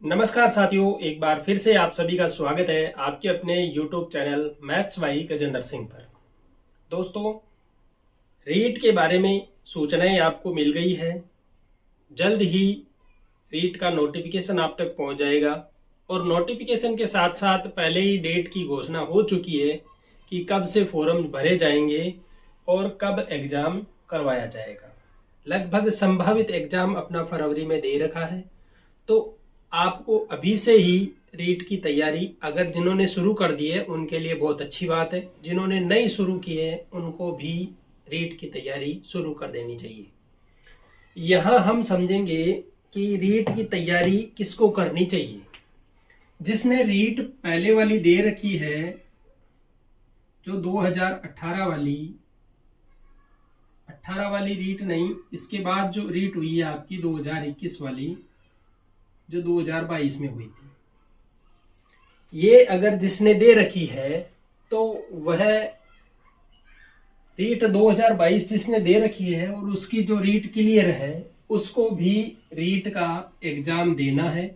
नमस्कार साथियों, एक बार फिर से आप सभी का स्वागत है आपके अपने YouTube channel maths by Gajendra Singh पर। दोस्तों, रीट के बारे में सूचनाएं आपको मिल गई है। जल्द ही रीट का नोटिफिकेशन आप तक पहुंच जाएगा और नोटिफिकेशन के साथ साथ पहले ही डेट की घोषणा हो चुकी है कि कब से फॉर्म भरे जाएंगे और कब एग्ज़ाम करवाया जाएगा। लगभग संभावित एग्ज़ाम अपना फरवरी में दे रखा है, तो आपको अभी से ही रीट की तैयारी अगर जिन्होंने शुरू कर दी है उनके लिए बहुत अच्छी बात है। जिन्होंने नहीं शुरू की है उनको भी रीट की तैयारी शुरू कर देनी चाहिए। यहाँ हम समझेंगे कि रीट की तैयारी किसको करनी चाहिए। जिसने रीट पहले वाली दे रखी है, जो 2018 वाली रीट नहीं, इसके बाद जो रीट हुई है आपकी 2021 वाली, जो 2022 में हुई थी, ये अगर जिसने दे रखी है तो वह रीट 2022 जिसने दे रखी है और उसकी जो रीट क्लियर है उसको भी रीट का एग्जाम देना है।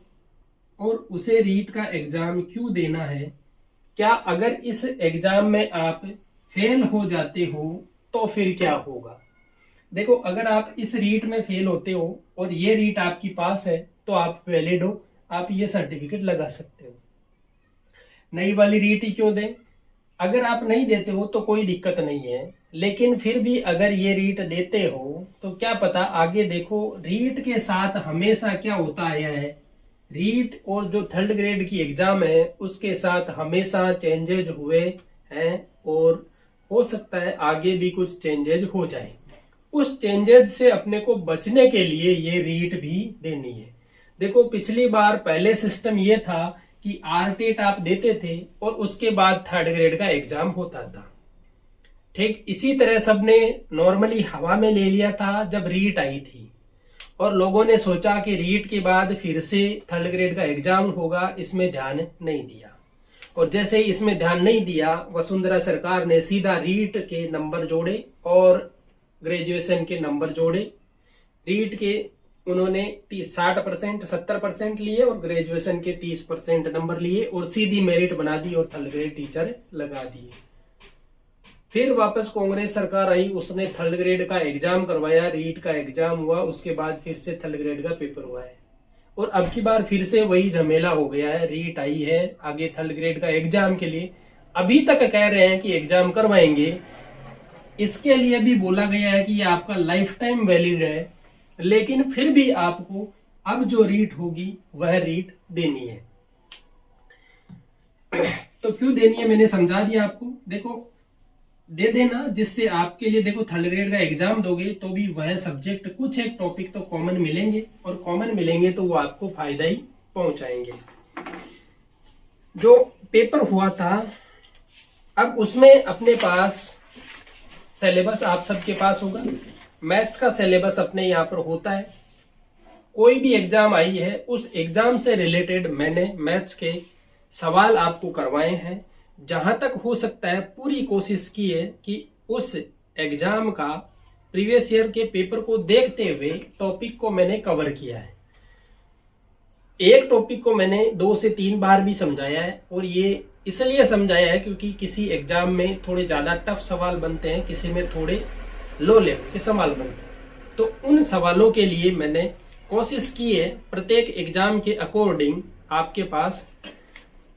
और उसे रीट का एग्जाम क्यों देना है, क्या अगर इस एग्जाम में आप फेल हो जाते हो तो फिर क्या होगा। देखो, अगर आप इस रीट में फेल होते हो और ये रीट आपकी पास है तो आप वैलिड हो, आप ये सर्टिफिकेट लगा सकते हो। नई वाली रीट ही क्यों दें। अगर आप नहीं देते हो तो कोई दिक्कत नहीं है, लेकिन फिर भी अगर ये रीट देते हो तो क्या पता आगे देखो रीट के साथ हमेशा क्या होता आया है, रीट और जो थर्ड ग्रेड की एग्जाम है उसके साथ हमेशा चेंजेज हुए हैं और हो सकता है आगे भी कुछ चेंजेज हो जाए। उस चेंजेज से अपने को बचने के लिए ये रीट भी देनी है। देखो, पिछली बार पहले सिस्टम ये था कि आरटेट आप देते थे और उसके बाद थर्ड ग्रेड का एग्जाम होता था। ठीक इसी तरह सबने नॉर्मली हवा में ले लिया था जब रीट आई थी, और लोगों ने सोचा कि रीट के बाद फिर से थर्ड ग्रेड का एग्जाम होगा, इसमें ध्यान नहीं दिया। और जैसे ही इसमें ध्यान नहीं दिया, वसुंधरा सरकार ने सीधा रीट के नंबर जोड़े और ग्रेजुएशन के नंबर जोड़े। रीट के उन्होंने 60% 70% लिए और ग्रेजुएशन के 30% नंबर लिए और सीधी मेरिट बना दी और थर्ड ग्रेड टीचर लगा दिए। फिर वापस कांग्रेस सरकार आई, उसने थर्ड ग्रेड का एग्जाम करवाया, रीट का एग्जाम हुआ, उसके बाद फिर से थर्ड ग्रेड का पेपर हुआ है। और अब की बार फिर से वही झमेला हो गया है, रीट आई है, आगे थर्ड ग्रेड का एग्जाम के लिए अभी तक कह रहे हैं कि एग्जाम करवाएंगे। इसके लिए भी बोला गया है कि ये आपका लाइफ टाइम वैलिड है, लेकिन फिर भी आपको अब जो रीट होगी वह रीट देनी है। तो क्यों देनी है मैंने समझा दिया आपको। देखो, दे देना जिससे आपके लिए, देखो थर्ड ग्रेड का एग्जाम दोगे तो भी वह सब्जेक्ट कुछ एक टॉपिक तो कॉमन मिलेंगे, और कॉमन मिलेंगे तो वो आपको फायदा ही पहुंचाएंगे। जो पेपर हुआ था, अब उसमें अपने पास सिलेबस आप सबके पास होगा। मैथ्स का सिलेबस अपने यहाँ पर होता है। कोई भी एग्जाम आई है उस एग्जाम से रिलेटेड मैंने मैथ्स के सवाल आपको करवाए हैं। जहां तक हो सकता है पूरी कोशिश की है कि उस एग्जाम का प्रीवियस ईयर के पेपर को देखते हुए टॉपिक को मैंने कवर किया है। एक टॉपिक को मैंने 2 से 3 बार भी समझाया है, और ये इसलिए समझाया है क्योंकि किसी एग्जाम में थोड़े ज्यादा टफ सवाल बनते हैं, किसी में थोड़े लो लेवल के सवाल बनते हैं। तो उन सवालों के लिए मैंने कोशिश की है प्रत्येक एग्जाम के अकॉर्डिंग आपके पास।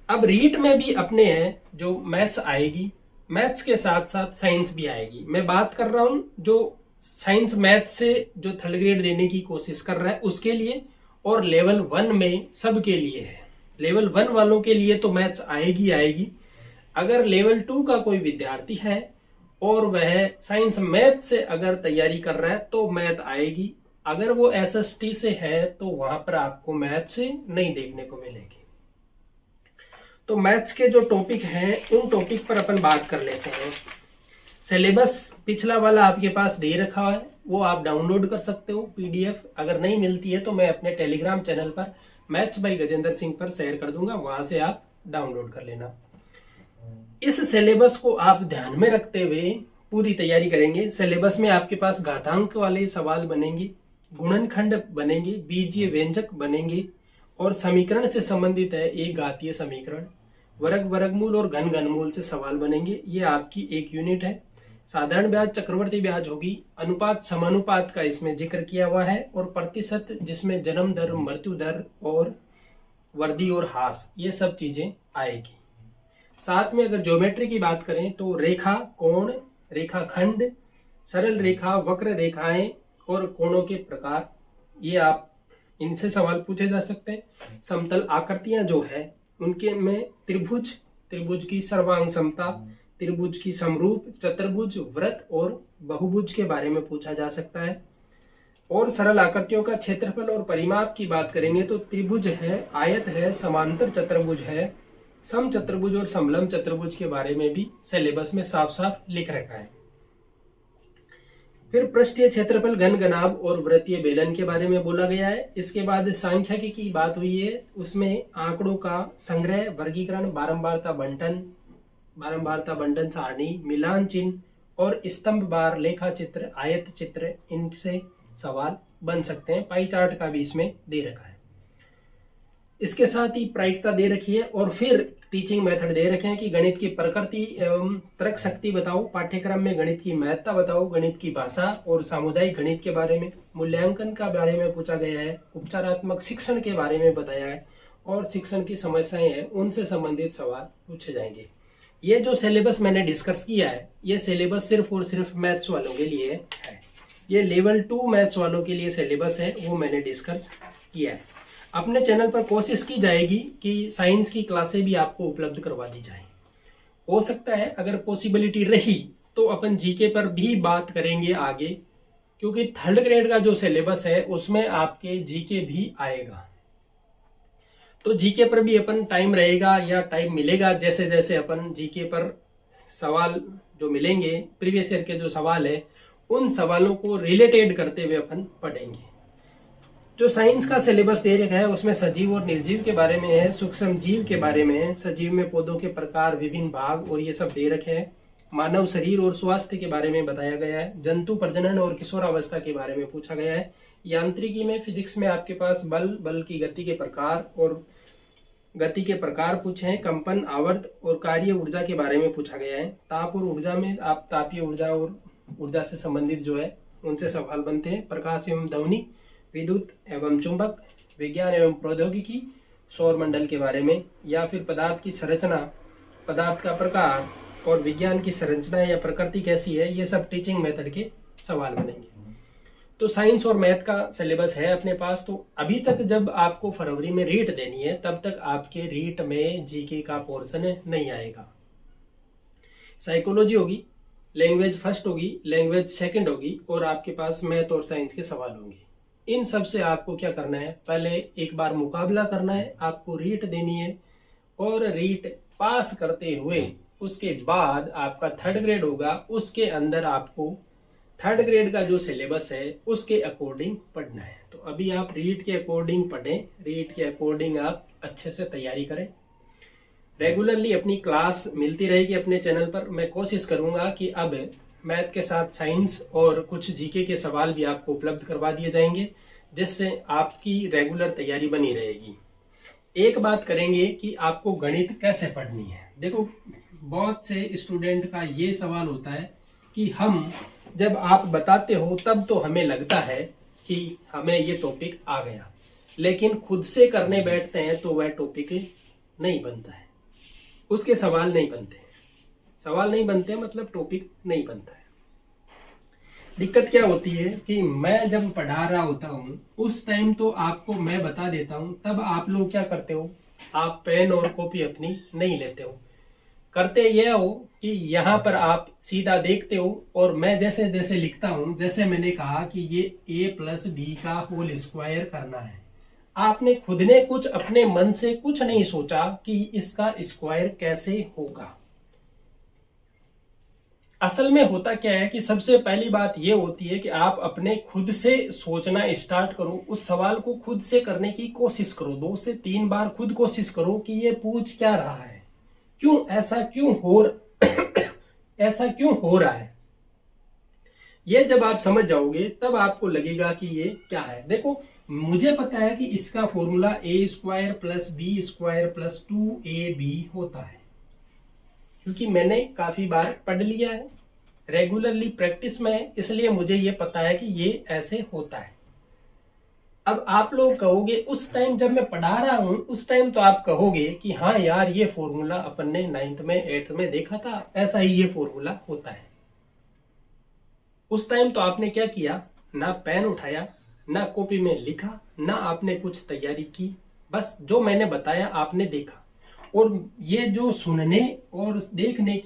अब रीट में भी अपने हैं जो मैथ्स आएगी, मैथ्स के साथ साथ साइंस भी आएगी। मैं बात कर रहा हूं जो साइंस मैथ से जो थर्ड ग्रेड देने की कोशिश कर रहा है उसके लिए, और लेवल 1 में सबके लिए है। लेवल 1 वालों के लिए तो मैथ्स आएगी। अगर लेवल 2 का कोई विद्यार्थी है और वह साइंस मैथ से अगर तैयारी कर रहा है तो मैथ आएगी। अगर वो एसएसटी से है तो वहां पर आपको मैथ से नहीं देखने को मिलेगी। तो मैथ्स के जो टॉपिक हैं उन टॉपिक पर अपन बात कर लेते हैं। सिलेबस पिछला वाला आपके पास दे रखा है, वो आप डाउनलोड कर सकते हो पीडीएफ। अगर नहीं मिलती है तो मैं अपने टेलीग्राम चैनल पर मैथ्स बाई गजेंद्र सिंह पर शेयर कर दूंगा, वहां से आप डाउनलोड कर लेना। इस सिलेबस को आप ध्यान में रखते हुए पूरी तैयारी करेंगे। सिलेबस में आपके पास घातांक वाले सवाल बनेंगे, गुणनखंड बनेंगे, बीजीय व्यंजक बनेंगे, और समीकरण से संबंधित है एक घातीय समीकरण, वर्ग, वर्गमूल और घन, घनमूल से सवाल बनेंगे। ये आपकी एक यूनिट है। साधारण ब्याज, चक्रवर्ती ब्याज होगी, अनुपात समानुपात का इसमें जिक्र किया हुआ है, और प्रतिशत जिसमें जन्म दर, मृत्यु दर और वृद्धि और ह्रास ये सब चीजें आएगी। साथ में अगर ज्योमेट्री की बात करें तो रेखा, कोण, रेखाखंड, सरल रेखा, वक्र रेखाएं और कोणों के प्रकार, ये आप इनसे सवाल पूछे जा सकते हैं। समतल आकृतियां जो है उनके में त्रिभुज, त्रिभुज की सर्वांग समता, त्रिभुज की समरूप, चतुर्भुज, वृत्त और बहुभुज के बारे में पूछा जा सकता है। और सरल आकृतियों का क्षेत्रफल और परिमाप की बात करेंगे तो त्रिभुज है, आयत है, समांतर चतुर्भुज है, सम चतुर्भुज और समलंब चतुर्भुज के बारे में भी सिलेबस में साफ साफ लिख रखा है। फिर पृष्ठीय क्षेत्रफल, घन, घनाभ और वृत्तीय बेलन के बारे में बोला गया है। इसके बाद सांख्यिकी की बात हुई है, उसमें आंकड़ों का संग्रह, वर्गीकरण, बारंबारता बंटन सारणी, मिलान चिन्ह और स्तंभ बार, लेखा चित्र, आयत चित्र, इनसे सवाल बन सकते हैं। पाई चार्ट का भी इसमें दे रखा है। इसके साथ ही प्रायिकता दे रखी है और फिर टीचिंग मेथड दे रखे हैं कि गणित की प्रकृति एवं तर्क शक्ति बताओ, पाठ्यक्रम में गणित की महत्ता बताओ, गणित की भाषा और सामुदायिक गणित के बारे में, मूल्यांकन का बारे में पूछा गया है, उपचारात्मक शिक्षण के बारे में बताया है और शिक्षण की समस्याएं हैं उनसे संबंधित सवाल पूछे जाएंगे। ये जो सिलेबस मैंने डिस्कस किया है ये सिलेबस सिर्फ और सिर्फ मैथ्स वालों के लिए है। ये लेवल 2 मैथ्स वालों के लिए सिलेबस है, वो मैंने डिस्कस किया है। अपने चैनल पर कोशिश की जाएगी कि साइंस की क्लासें भी आपको उपलब्ध करवा दी जाए। हो सकता है अगर पॉसिबिलिटी रही तो अपन जीके पर भी बात करेंगे आगे, क्योंकि 3rd ग्रेड का जो सिलेबस है उसमें आपके जीके भी आएगा। तो जीके पर भी अपन टाइम रहेगा या टाइम मिलेगा, जैसे जैसे अपन जीके पर सवाल जो मिलेंगे, प्रीवियस ईयर के जो सवाल है उन सवालों को रिलेटेड करते हुए अपन पढ़ेंगे। जो साइंस का सिलेबस दे रखा है उसमें सजीव और निर्जीव के बारे में है, सूक्ष्म जीव के बारे में है, सजीव में पौधों के प्रकार, विभिन्न भाग और ये सब दे रखे हैं, मानव शरीर और स्वास्थ्य के बारे में बताया गया है, जंतु प्रजनन और किशोरावस्था के बारे में पूछा गया है, यांत्रिकी में, फिजिक्स में आपके पास बल की गति के प्रकार और गति के प्रकार पूछे हैं, कंपन, आवर्त और कार्य ऊर्जा के बारे में पूछा गया है, ताप और ऊर्जा में आप तापीय ऊर्जा और ऊर्जा से संबंधित जो है उनसे सवाल बनते हैं, प्रकाश एवं ध्वनि, विद्युत एवं चुंबक, विज्ञान एवं प्रौद्योगिकी, सौर मंडल के बारे में, या फिर पदार्थ की संरचना, पदार्थ का प्रकार और विज्ञान की संरचना या प्रकृति कैसी है, ये सब टीचिंग मेथड के सवाल बनेंगे। तो साइंस और मैथ का सिलेबस है अपने पास। तो अभी तक जब आपको फरवरी में रीट देनी है तब तक आपके रीट में जीके का पोर्शन नहीं आएगा। साइकोलॉजी होगी, लैंग्वेज फर्स्ट होगी, लैंग्वेज सेकंड होगी और आपके पास मैथ और साइंस के सवाल होंगे। इन सब से आपको क्या करना है, पहले एक बार मुकाबला करना है, आपको रीट देनी है और रीट पास करते हुए उसके बाद आपका 3rd ग्रेड होगा, उसके अंदर आपको 3rd ग्रेड का जो सिलेबस है उसके अकॉर्डिंग पढ़ना है। तो अभी आप रीट के अकॉर्डिंग पढ़ें, रीट के अकॉर्डिंग आप अच्छे से तैयारी करें। रेगुलरली अपनी क्लास मिलती रहेगी अपने चैनल पर। मैं कोशिश करूंगा कि अब मैथ के साथ साइंस और कुछ जीके के सवाल भी आपको उपलब्ध करवा दिए जाएंगे, जिससे आपकी रेगुलर तैयारी बनी रहेगी। एक बात करेंगे कि आपको गणित कैसे पढ़नी है। देखो, बहुत से स्टूडेंट का ये सवाल होता है कि हम जब आप बताते हो तब तो हमें लगता है कि हमें ये टॉपिक आ गया, लेकिन खुद से करने बैठते हैं तो वह टॉपिक नहीं बनता है, उसके सवाल नहीं बनते। सवाल नहीं बनते मतलब टॉपिक नहीं बनता है। दिक्कत क्या होती है कि मैं जब पढ़ा रहा होता हूँ उस टाइम तो आपको मैं बता देता हूँ, तब आप लोग क्या करते हो, आप पेन और कॉपी अपनी नहीं लेते हो। करते यह हो कि यहाँ पर आप सीधा देखते हो और मैं जैसे जैसे लिखता हूँ, जैसे मैंने कहा कि ये a+b का होल स्क्वायर करना है, आपने खुद ने कुछ अपने मन से कुछ नहीं सोचा कि इसका स्क्वायर कैसे होगा। असल में होता क्या है कि सबसे पहली बात यह होती है कि आप अपने खुद से सोचना स्टार्ट करो, उस सवाल को खुद से करने की कोशिश करो, 2 से 3 बार खुद कोशिश करो कि ये पूछ क्या रहा है, क्यों ऐसा क्यों हो रहा है। ये जब आप समझ जाओगे तब आपको लगेगा कि ये क्या है। देखो, मुझे पता है कि इसका formula A square plus B square plus 2ab होता है, क्योंकि मैंने काफी बार पढ़ लिया है, रेगुलरली प्रैक्टिस में है, इसलिए मुझे ये पता है कि ये ऐसे होता है। अब आप लोग कहोगे, उस टाइम जब मैं पढ़ा रहा हूं उस टाइम तो आप कहोगे कि हाँ यार ये फॉर्मूला अपन ने 9th में 8th में देखा था, ऐसा ही ये फॉर्मूला होता है। उस टाइम तो आपने क्या किया, ना पेन उठाया, ना कॉपी में लिखा, ना आपने कुछ तैयारी की, बस जो मैंने बताया आपने देखा। और ये जो सुनने और देखने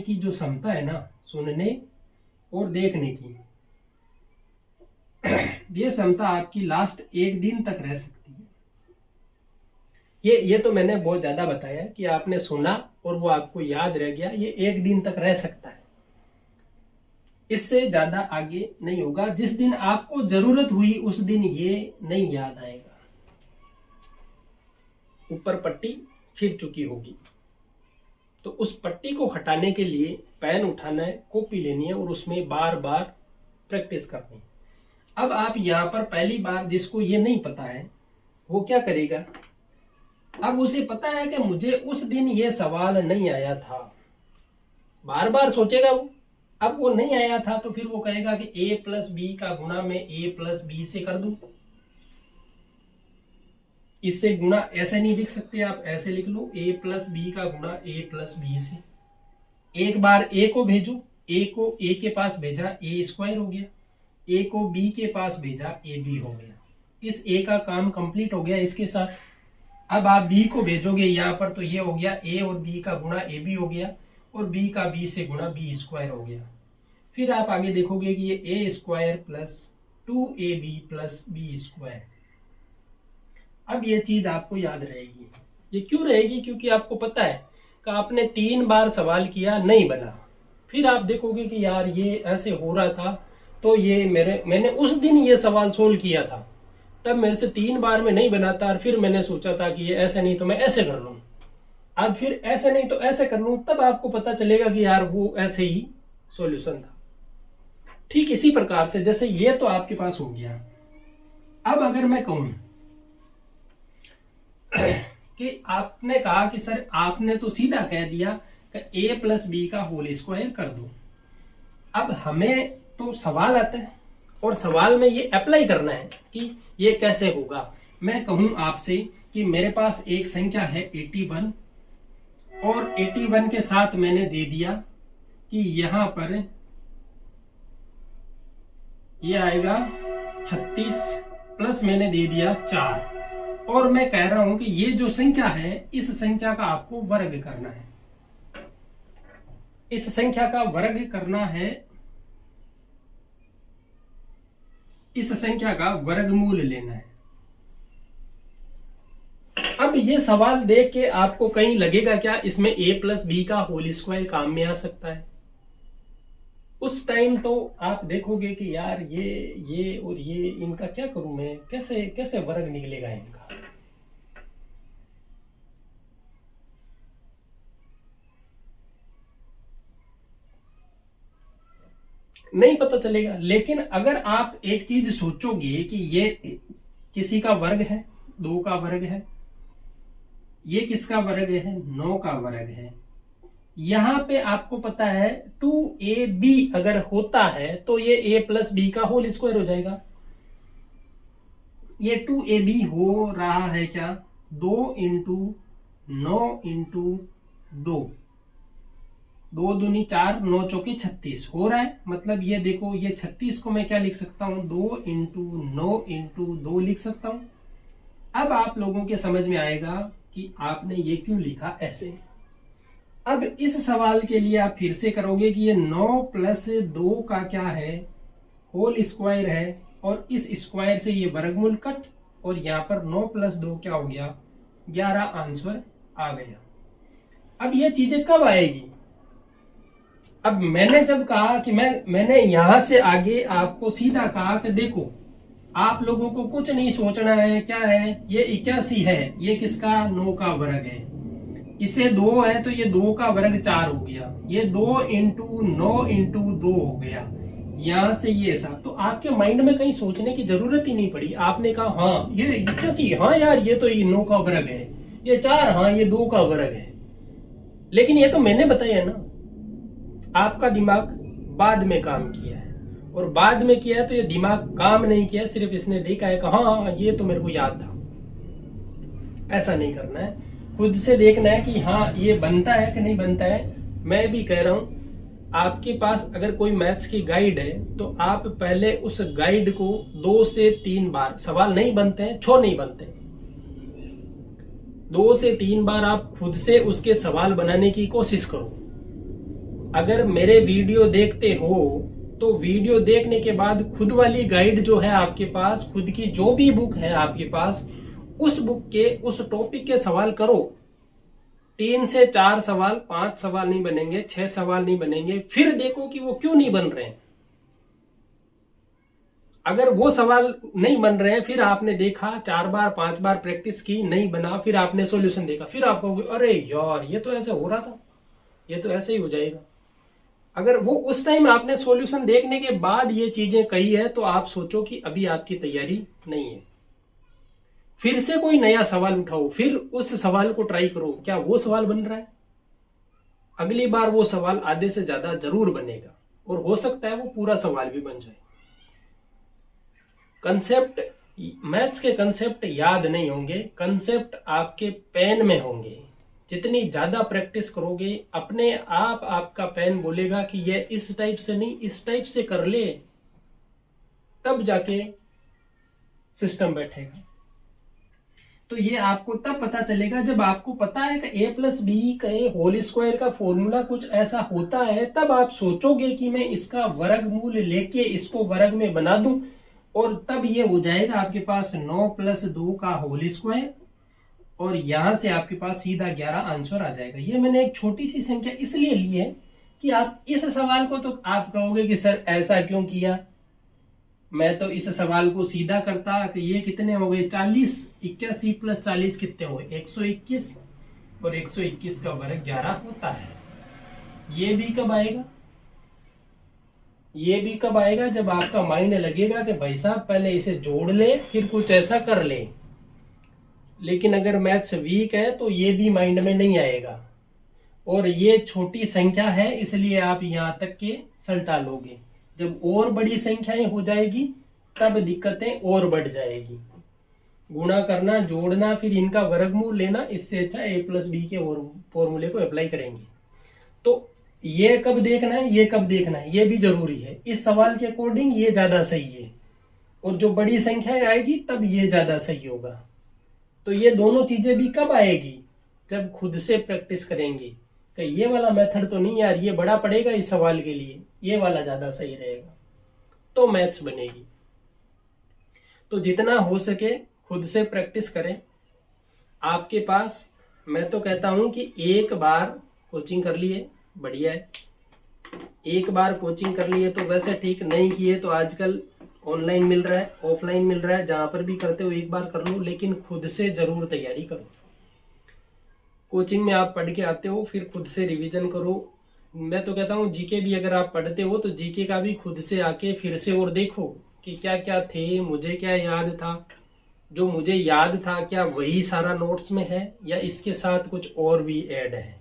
की जो क्षमता है ना, सुनने और देखने की ये क्षमता आपकी लास्ट 1 दिन तक रह सकती है। ये तो मैंने बहुत ज्यादा बताया कि आपने सुना और वो आपको याद रह गया, ये 1 दिन तक रह सकता है, इससे ज्यादा आगे नहीं होगा। जिस दिन आपको जरूरत हुई उस दिन ये नहीं याद आएगा, ऊपर पट्टी फिर चुकी होगी। तो उस पट्टी को हटाने के लिए पेन उठाना है, कॉपी लेनी है और उसमें बार बार प्रैक्टिस करनी है। अब आप यहाँ पर पहली बार जिसको ये नहीं पता है वो क्या करेगा, अब उसे पता है कि मुझे उस दिन ये सवाल नहीं आया था, बार बार सोचेगा वो। अब वो नहीं आया था तो फिर वो कहेगा कि a प्लस बी का गुणा मैं a प्लस बी से कर दूं। इससे गुणा ऐसे नहीं लिख सकते आप, ऐसे लिख लो a प्लस बी का गुणा a प्लस बी से। एक बार a को भेजो, a को a के पास भेजा a स्क्वायर हो गया, a को b के पास भेजा ab हो गया। इस a का काम कंप्लीट हो गया इसके साथ। अब आप b को भेजोगे यहाँ पर तो ये हो गया a और b का गुणा ab हो गया और b का b से गुणा b स्क्वायर हो गया। फिर आप आगे देखोगे कि ये a square plus 2ab plus b square. अब ये चीज आपको याद रहेगी। ये क्यों रहेगी, क्योंकि आपको पता है कि आपने 3 बार सवाल किया नहीं बना। फिर आप देखोगे कि यार ये ऐसे हो रहा था, तो ये मैंने उस दिन ये सवाल सोल्व किया था, तब मेरे से 3 बार में नहीं बना था और फिर मैंने सोचा था कि ये ऐसे नहीं तो मैं ऐसे कर लूं, अब फिर ऐसे नहीं तो ऐसे कर लूं, तब आपको पता चलेगा कि यार वो ऐसे ही सॉल्यूशन था। ठीक इसी प्रकार से जैसे ये तो आपके पास हो गया। अब अगर मैं कहूं कि आपने कहा कि सर आपने तो सीधा कह दिया कि a प्लस बी का होल स्क्वायर कर दो। अब हमें तो सवाल आता है और सवाल में ये अप्लाई करना है कि ये कैसे होगा। मैं कहूं आपसे कि मेरे पास एक संख्या है 81 और 81 के साथ मैंने दे दिया कि यहां पर ये आएगा 36 प्लस मैंने दे दिया 4 और मैं कह रहा हूं कि ये जो संख्या है इस संख्या का आपको वर्ग करना है, इस संख्या का वर्ग करना है, इस संख्या का वर्गमूल लेना है। अब ये सवाल देख के आपको कहीं लगेगा क्या इसमें a प्लस बी का होल स्क्वायर काम में आ सकता है। उस टाइम तो आप देखोगे कि यार ये और ये इनका क्या करूं मैं, कैसे कैसे वर्ग निकलेगा इनका। नहीं पता चलेगा। लेकिन अगर आप एक चीज सोचोगे कि ये किसी का वर्ग है, 2 का वर्ग है, ये किसका वर्ग है, 9 का वर्ग है, यहां पे आपको पता है 2ab अगर होता है तो ये a प्लस बी का होल स्क्वायर हो जाएगा। ये 2ab हो रहा है क्या, 2 इंटू 9 इंटू 2, 2 दूनी 4, 9 चौके 36 हो रहा है। मतलब ये देखो ये 36 को मैं क्या लिख सकता हूं, 2 इंटू 9 इंटू 2 लिख सकता हूं। अब आप लोगों के समझ में आएगा कि आपने ये क्यों लिखा ऐसे। अब इस सवाल के लिए आप फिर से करोगे कि ये 9 प्लस 2 का क्या है, होल स्क्वायर है और इस स्क्वायर से ये वर्गमूल कट और यहाँ पर 9 प्लस 2 क्या हो गया, 11 आंसर आ गया। अब ये चीजें कब आएगी, अब मैंने जब कहा कि मैंने यहां से आगे आपको सीधा कहा कि देखो आप लोगों को कुछ नहीं सोचना है, क्या है ये 81 है, ये किसका, 9 का वर्ग है, इसे 2 है तो ये 2 का वर्ग 4 हो गया, ये 2 इंटू 9 इंटू 2 हो गया, यहाँ से ये ऐसा, तो आपके माइंड में कहीं सोचने की जरूरत ही नहीं पड़ी। आपने कहा हाँ ये कैसी, हाँ यार ये तो ये 9 का वर्ग है, ये 4, हाँ ये 2 का वर्ग है। लेकिन ये तो मैंने बताया ना, आपका दिमाग बाद में काम किया है, और बाद में किया है तो ये दिमाग काम नहीं किया, सिर्फ इसने देखा है कि हाँ ये तो मेरे को याद था। ऐसा नहीं करना है, खुद से देखना है कि हाँ ये बनता है कि नहीं बनता है। मैं भी कह रहा हूं, आपके पास अगर कोई मैथ्स की गाइड है तो आप पहले उस गाइड को 2 से 3 बार, सवाल नहीं बनते हैं 6 नहीं बनते, 2 से 3 बार आप खुद से उसके सवाल बनाने की कोशिश करो। अगर मेरे वीडियो देखते हो तो वीडियो देखने के बाद खुद वाली गाइड जो है आपके पास, खुद की जो भी बुक है आपके पास, उस बुक के उस टॉपिक के सवाल करो। 3 से 4 सवाल, 5 सवाल नहीं बनेंगे, 6 सवाल नहीं बनेंगे, फिर देखो कि वो क्यों नहीं बन रहे हैं। अगर वो सवाल नहीं बन रहे हैं, फिर आपने देखा 4 बार 5 बार प्रैक्टिस की, नहीं बना, फिर आपने सॉल्यूशन देखा, फिर आप कहोगे अरे यार ये तो ऐसे हो रहा था, ये तो ऐसे ही हो जाएगा। अगर वो उस टाइम आपने सॉल्यूशन देखने के बाद ये चीजें कही है तो आप सोचो कि अभी आपकी तैयारी नहीं है। फिर से कोई नया सवाल उठाओ, फिर उस सवाल को ट्राई करो, क्या वो सवाल बन रहा है। अगली बार वो सवाल आधे से ज्यादा जरूर बनेगा, और हो सकता है वो पूरा सवाल भी बन जाए। कंसेप्ट, मैथ्स के कंसेप्ट याद नहीं होंगे, कंसेप्ट आपके पेन में होंगे। जितनी ज्यादा प्रैक्टिस करोगे, अपने आप आपका पेन बोलेगा कि ये इस टाइप से नहीं, इस टाइप से कर ले, तब जाके सिस्टम बैठेगा। तो ये आपको तब पता चलेगा जब आपको पता है कि a+b का होल स्क्वायर का फॉर्मूला कुछ ऐसा होता है, तब आप सोचोगे कि मैं इसका वर्गमूल लेके इसको वर्ग में बना दूं, और तब ये हो जाएगा आपके पास 9 + 2 का होल स्क्वायर, और यहां से आपके पास सीधा 11 आंसर आ जाएगा। ये मैंने एक छोटी सी संख्या इसलिए ली है कि आप इस सवाल को, तो आप कहोगे कि सर ऐसा क्यों किया, मैं तो इस सवाल को सीधा करता कि ये कितने हो गए 40, 81 + 40 कितने हुए 121, और 121 का वर्ग 11 होता है। ये भी कब आएगा, ये भी कब आएगा, जब आपका माइंड लगेगा कि भाई साहब पहले इसे जोड़ ले फिर कुछ ऐसा कर ले। लेकिन अगर मैथ्स वीक है तो ये भी माइंड में नहीं आएगा, और ये छोटी संख्या है इसलिए आप यहां तक के सल्टा लोगे। जब और बड़ी संख्याएं हो जाएगी तब दिक्कतें और बढ़ जाएगी। गुणा करना, जोड़ना, फिर इनका वर्गमूल लेना, इससे अच्छा a+b के फॉर्मूले को अप्लाई करेंगे। तो ये कब देखना है, ये कब देखना है, ये भी जरूरी है। इस सवाल के अकॉर्डिंग ये ज्यादा सही है, और जो बड़ी संख्याएं आएगी तब ये ज्यादा सही होगा। तो ये दोनों चीजें भी कब आएगी, जब खुद से प्रैक्टिस करेंगे कि ये वाला मेथड तो नहीं यार, ये बड़ा पड़ेगा इस सवाल के लिए, ये वाला ज्यादा सही रहेगा, तो मैथ्स बनेगी। तो जितना हो सके खुद से प्रैक्टिस करें। आपके पास, मैं तो कहता हूं कि एक बार कोचिंग कर लिए बढ़िया है, एक बार कोचिंग कर लिए तो वैसे ठीक, नहीं किए तो आजकल ऑनलाइन मिल रहा है, ऑफलाइन मिल रहा है, जहां पर भी करते हो एक बार कर लो, लेकिन खुद से जरूर तैयारी करो। कोचिंग में आप पढ़ के आते हो, फिर खुद से रिवीजन करो। मैं तो कहता हूँ जीके भी अगर आप पढ़ते हो तो जीके का भी खुद से आके फिर से और देखो कि क्या क्या थे, मुझे क्या याद था, जो मुझे याद था क्या वही सारा नोट्स में है, या इसके साथ कुछ और भी ऐड है।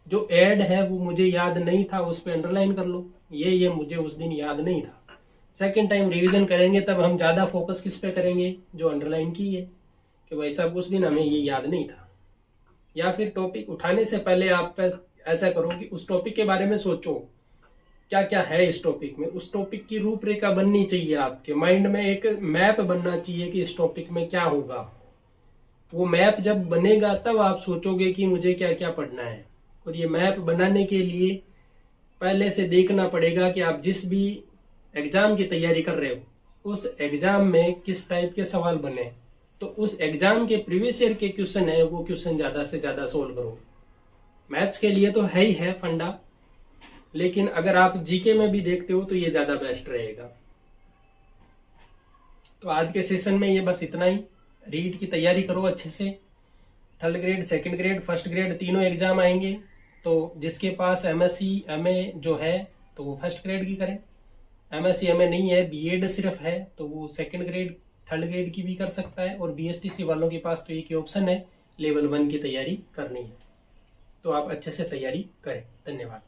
जो ऐड है वो मुझे याद नहीं था, उस पर अंडरलाइन कर लो, ये मुझे उस दिन याद नहीं था। सेकेंड टाइम रिवीजन करेंगे तब हम ज्यादा फोकस किस पे करेंगे, जो अंडरलाइन की है, कि भाई साहब उस दिन हमें ये याद नहीं था। या फिर टॉपिक उठाने से पहले आप ऐसा करो कि उस टॉपिक के बारे में सोचो क्या क्या है इस टॉपिक में, उस टॉपिक की रूपरेखा बननी चाहिए, आपके माइंड में एक मैप बनना चाहिए कि इस टॉपिक में क्या होगा। वो मैप जब बनेगा तब आप सोचोगे कि मुझे क्या क्या पढ़ना है। और ये मैप बनाने के लिए पहले से देखना पड़ेगा कि आप जिस भी एग्जाम की तैयारी कर रहे हो उस एग्जाम में किस टाइप के सवाल बने, तो उस एग्जाम के प्रीवियस ईयर के क्वेश्चन है वो क्वेश्चन ज्यादा से ज्यादा सोल्व करो। मैथ्स के लिए तो है ही है फंडा, लेकिन अगर आप जीके में भी देखते हो तो ये ज्यादा बेस्ट रहेगा। तो आज के सेशन में ये बस इतना ही। रीट की तैयारी करो अच्छे से, 3rd grade, 2nd grade, 1st grade तीनों एग्जाम आएंगे, तो जिसके पास MSc MA जो है तो वो 1st ग्रेड की करें, MSc MA नहीं है, बीएड सिर्फ है, तो वो सेकंड ग्रेड थर्ड ग्रेड की भी कर सकता है। और BSTC वालों के पास तो एक ही ऑप्शन है, लेवल 1 की तैयारी करनी है। तो आप अच्छे से तैयारी करें। धन्यवाद।